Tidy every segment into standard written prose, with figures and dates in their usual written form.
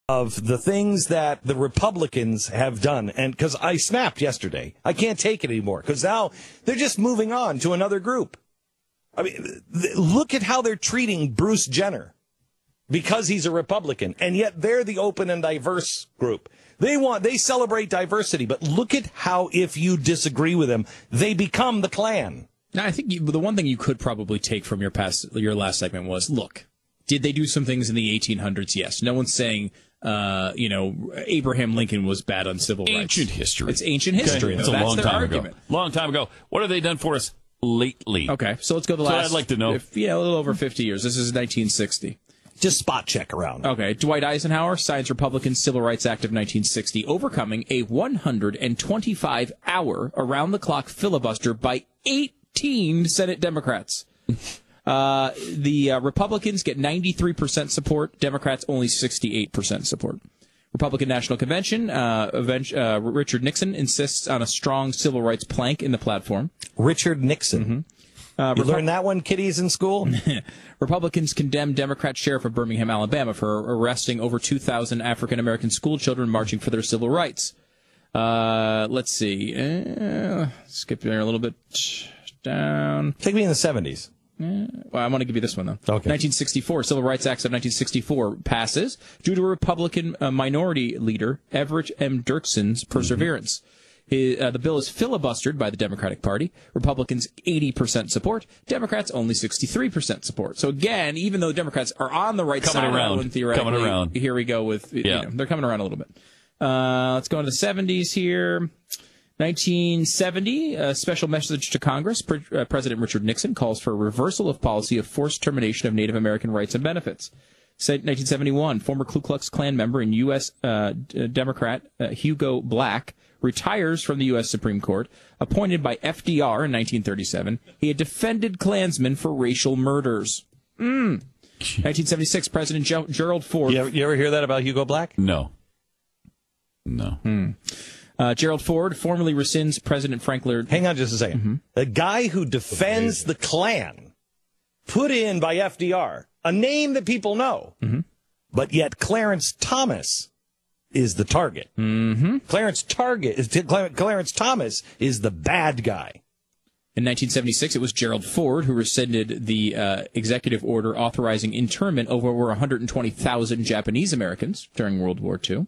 of the things that the Republicans have done. And because I snapped yesterday, I can't take it anymore because now they're just moving on to another group. I mean, look at how they're treating Bruce Jenner because he's a Republican, and yet they're the open and diverse group. They celebrate diversity, but look at how, if you disagree with them, they become the Klan. Now, I think the one thing you could probably take from your last segment was, look, did they do some things in the 1800s? Yes. No one's saying, Abraham Lincoln was bad on civil rights. Ancient history. It's ancient history. Okay. It's a long time ago. Long time ago. What have they done for us lately? Okay, so let's go the last. So I'd like to know. A little over 50 years. This is 1960. Just spot check around. Okay, Dwight Eisenhower signs Republican Civil Rights Act of 1960, overcoming a 125-hour around-the-clock filibuster by 18 Senate Democrats. The Republicans get 93% support. Democrats only 68% support. Republican National Convention, Richard Nixon insists on a strong civil rights plank in the platform. Richard Nixon. Mm-hmm. You learned that one, kiddies, in school? Republicans condemn Democrat sheriff of Birmingham, Alabama, for arresting over 2,000 African-American school children marching for their civil rights. Let's see. Skip there a little bit down. Take me in the 70s. Well, I want to give you this one, though. Okay. 1964, Civil Rights Act of 1964 passes due to Republican minority leader Everett M. Dirksen's perseverance. The bill is filibustered by the Democratic Party. Republicans 80% support. Democrats only 63% support. So again, even though Democrats are on the right side of that one, theoretically, here we go with, they're coming around a little bit. Let's go into the 70s here. 1970, a special message to Congress. President Richard Nixon calls for a reversal of policy of forced termination of Native American rights and benefits. 1971, former Ku Klux Klan member and U.S. Democrat Hugo Black retires from the U.S. Supreme Court. Appointed by FDR in 1937, he had defended Klansmen for racial murders. 1976, President Gerald Ford. You ever hear that about Hugo Black? No. Gerald Ford formally rescinds President Franklin. Hang on just a second. Mm-hmm. The guy who defends the Klan, put in by FDR, a name that people know, but yet Clarence Thomas is the target. Mm-hmm. Clarence Thomas is the bad guy. In 1976, it was Gerald Ford who rescinded the executive order authorizing internment of over 120,000 Japanese Americans during World War II.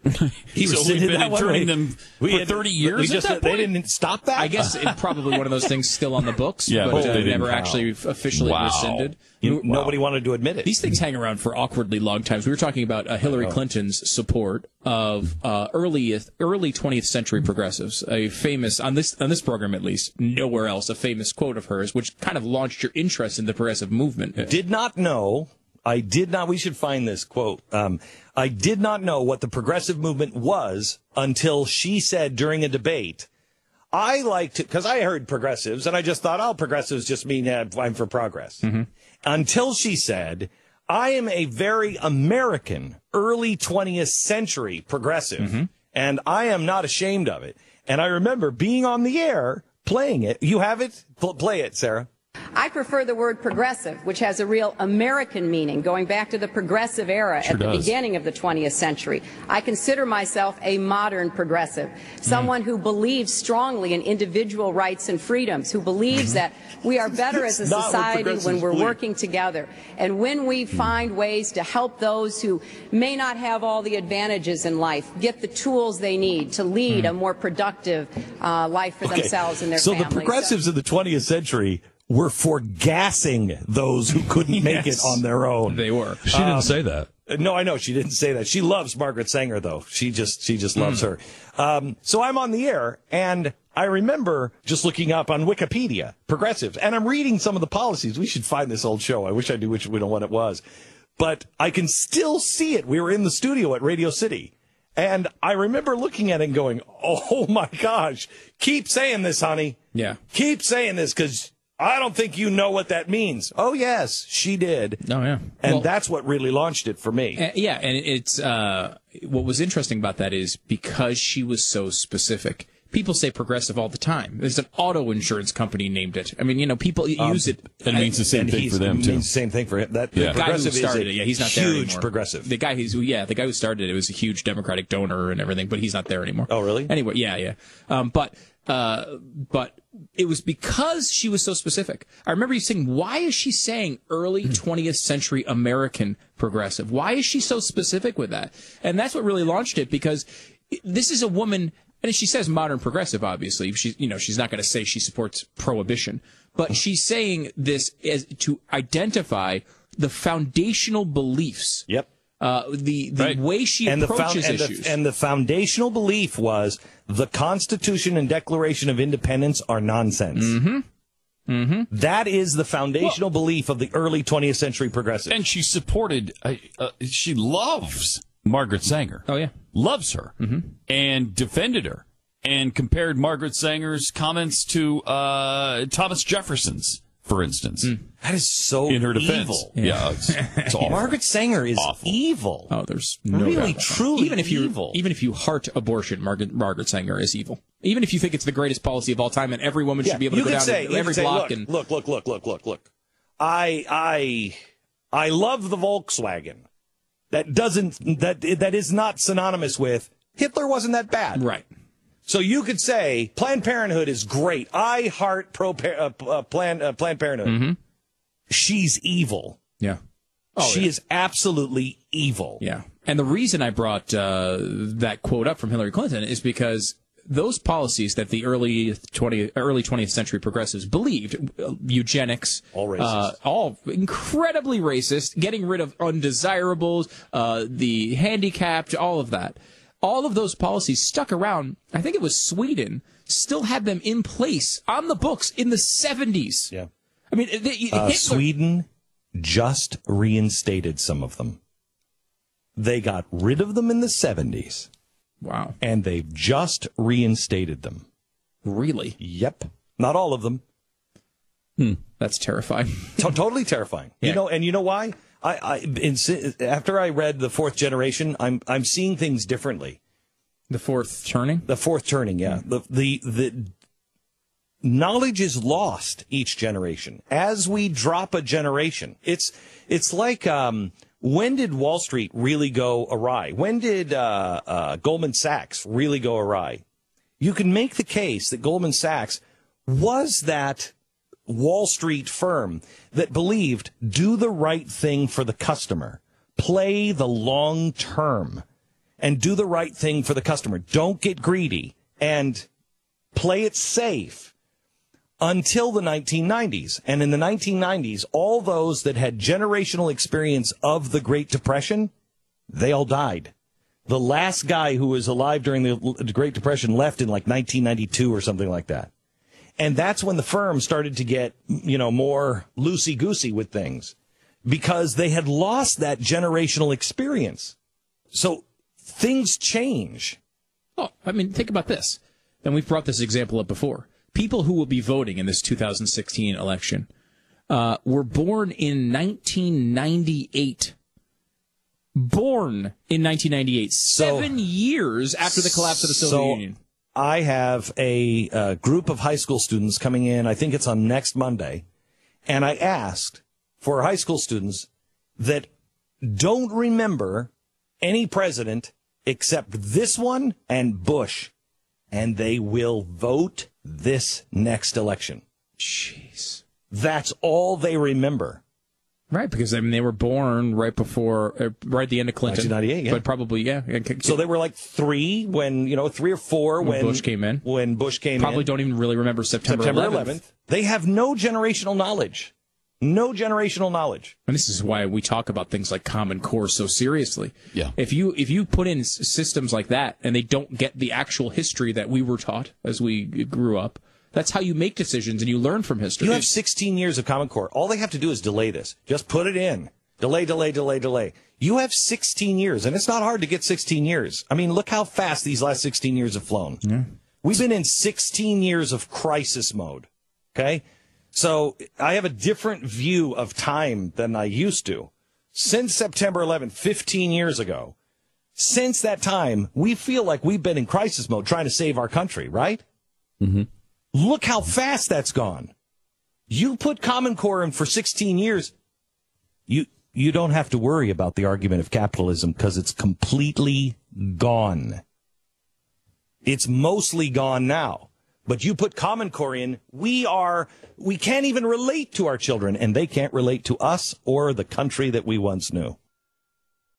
We've been interning them for 30 years. They didn't stop that? I guess it's probably one of those things still on the books, but never actually officially rescinded. Nobody wanted to admit it. These things hang around for awkwardly long times. We were talking about Hillary Clinton's support of early 20th century progressives. A famous, on this program at least, nowhere else, a famous quote of hers, which kind of launched your interest in the progressive movement. Did not know. We should find this quote. I did not know what the progressive movement was until she said during a debate, I like to, because I heard progressives and I just thought, progressives just mean I'm for progress. Mm-hmm. Until she said, I am a very American, early 20th century progressive, and I am not ashamed of it. And I remember being on the air playing it. You have it? Play it, Sarah. I prefer the word progressive, which has a real American meaning, going back to the progressive era at the beginning of the 20th century. I consider myself a modern progressive, someone who believes strongly in individual rights and freedoms, who believes that we are better as a society when we're working together, and when we find ways to help those who may not have all the advantages in life get the tools they need to lead a more productive life for themselves and their families. So the progressives of the 20th century were for gassing those who couldn't make it on their own. They were. She didn't say that. No, I know she didn't say that. She loves Margaret Sanger, though. She just loves her. So I'm on the air, and I remember just looking up on Wikipedia, progressives, and I'm reading some of the policies. We should find this old show. I wish I knew which one it was. But I can still see it. We were in the studio at Radio City. And I remember looking at it and going, oh, my gosh, keep saying this, honey. Yeah. Keep saying this, because I don't think you know what that means. Oh, yes, she did. Oh, yeah. And that's what really launched it for me. And it's what was interesting about that is because she was so specific, People say progressive all the time. There's an auto insurance company named it. I mean, people use it. It means the same thing for them, too. It means the same thing for him. That The guy who progressive started it, he's not there anymore. Huge progressive. The guy who started it was a huge Democratic donor and everything, but he's not there anymore. Oh, really? Anyway, yeah. But it was because she was so specific. I remember you saying, why is she saying early 20th century American progressive? Why is she so specific with that? And that's what really launched it, because this is a woman, and she says modern progressive, obviously. She's not going to say she supports prohibition, but she's saying this as to identify the foundational beliefs. Yep. The way she approaches issues. And the foundational belief was the Constitution and Declaration of Independence are nonsense. Mm-hmm. Mm-hmm. That is the foundational belief of the early 20th century progressive. And she supported, she loves Margaret Sanger. Oh, yeah. Loves her. Mm-hmm. And defended her. And compared Margaret Sanger's comments to Thomas Jefferson's, for instance. That is so in her defense. Evil. Yeah, it's awful. Margaret Sanger is awful. Evil. Oh, there's no really, doubt. truly evil. Even if you heart abortion, Margaret Sanger is evil. Even if you think it's the greatest policy of all time and every woman should be able to go down to every block and look. I love the Volkswagen. That is not synonymous with Hitler wasn't that bad. Right. So you could say Planned Parenthood is great. I heart Planned Parenthood. Mm-hmm. She's evil. Yeah. She is absolutely evil. Yeah. And the reason I brought that quote up from Hillary Clinton is because those policies that the early 20th century progressives believed, eugenics, all racist, all incredibly racist, getting rid of undesirables, the handicapped, all of that. All of those policies stuck around. I think it was Sweden still had them in place on the books in the 70s. Yeah. I mean, Sweden just reinstated some of them. They got rid of them in the 70s. Wow. And they've just reinstated them. Really? Yep. Not all of them. That's terrifying. Totally terrifying. Yeah. You know why? After I read The Fourth Generation, I'm seeing things differently. The fourth turning? The fourth turning, yeah. The knowledge is lost each generation. As we drop a generation, it's like, when did Wall Street really go awry? When did Goldman Sachs really go awry? You can make the case that Goldman Sachs was that Wall Street firm that believed do the right thing for the customer, play the long term, and do the right thing for the customer. Don't get greedy and play it safe until the 1990s. And in the 1990s, all those that had generational experience of the Great Depression, they all died. The last guy who was alive during the Great Depression left in like 1992 or something like that. And that's when the firm started to get, more loosey-goosey with things because they had lost that generational experience. So things change. Oh, I mean, think about this. And we've brought this example up before. People who will be voting in this 2016 election were born in 1998. Born in 1998, 7 years after the collapse of the Soviet Union. I have a group of high school students coming in, I think it's on next Monday, and I asked for high school students that don't remember any president except this one and Bush, and they will vote this next election. Jeez. That's all they remember. Right, because they were born right at the end of Clinton. 1998, yeah. But probably, yeah. So they were like 3 when, 3 or 4 when Bush came in. When Bush came probably in. Don't even really remember September 11th. They have no generational knowledge. No generational knowledge. And this is why we talk about things like Common Core so seriously. Yeah. If you put in systems like that and they don't get the actual history that we were taught as we grew up, that's how you make decisions and you learn from history. You have 16 years of Common Core. All they have to do is delay this. Just put it in. Delay. You have 16 years, and it's not hard to get 16 years. I mean, look how fast these last 16 years have flown. Yeah. We've been in 16 years of crisis mode, okay? So I have a different view of time than I used to. Since September 11th, 15 years ago, Since that time, we feel like we've been in crisis mode trying to save our country, right? Mm-hmm. Look how fast that's gone. You put Common Core in for 16 years, you don't have to worry about the argument of capitalism because it's completely gone. It's mostly gone now. But you put Common Core in, we can't even relate to our children, and they can't relate to us or the country that we once knew.